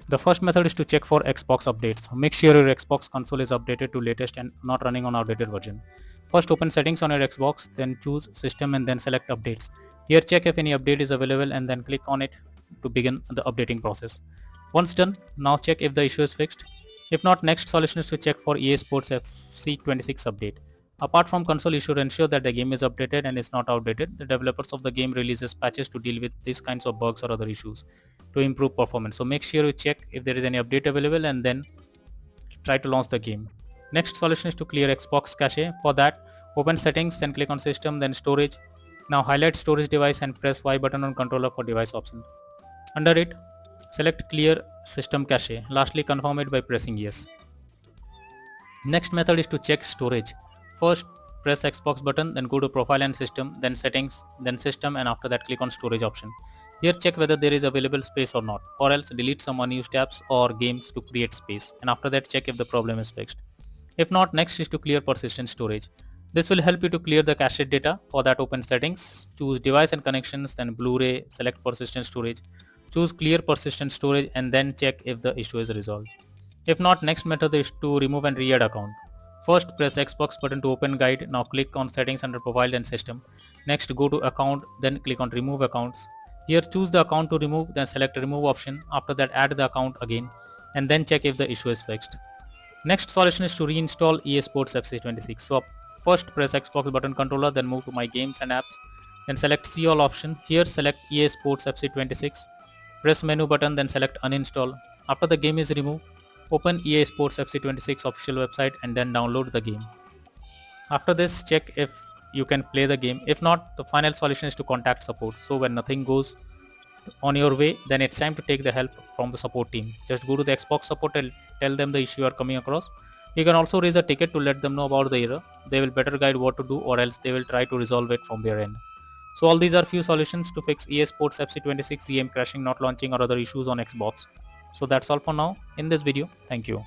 The first method is to check for Xbox updates. Make sure your Xbox console is updated to latest and not running on outdated version. First open settings on your Xbox, then choose system and then select updates. Here check if any update is available and then click on it to begin the updating process. Once done, now check if the issue is fixed. If not, next solution is to check for EA Sports FC26 update. Apart from console, you should ensure that the game is updated and is not outdated. The developers of the game releases patches to deal with these kinds of bugs or other issues to improve performance. So make sure you check if there is any update available and then try to launch the game. Next solution is to clear Xbox cache. For that, open settings, then click on system, then storage. Now highlight storage device and press Y button on controller for device option. Under it, select clear system cache. Lastly, confirm it by pressing yes. Next method is to check storage. First, press Xbox button, then go to profile and system, then settings, then system, and after that click on storage option. Here check whether there is available space or not, or else delete some unused tabs or games to create space, and after that check if the problem is fixed. If not, next is to clear persistent storage. This will help you to clear the cached data. For that, open settings, choose device and connections, then Blu-ray, select persistent storage, choose clear persistent storage, and then check if the issue is resolved. If not, next method is to remove and re-add account. First, press Xbox button to open guide. Now click on settings under profile and system. Next, go to account, then click on remove accounts. Here choose the account to remove, then select remove option. After that, add the account again and then check if the issue is fixed. Next solution is to reinstall EA Sports FC26. So first press Xbox button controller, then move to my games and apps, then select see all option. Here select EA Sports FC26. Press menu button, then select uninstall. After the game is removed, open EA Sports FC26 official website and then download the game. After this, check if you can play the game. If not, the final solution is to contact support. So when nothing goes on your way, then it's time to take the help from the support team. Just go to the Xbox support and tell them the issue you are coming across. You can also raise a ticket to let them know about the error. They will better guide what to do, or else they will try to resolve it from their end. So all these are few solutions to fix EA Sports FC26 game crashing, not launching, or other issues on Xbox. So that's all for now in this video. Thank you.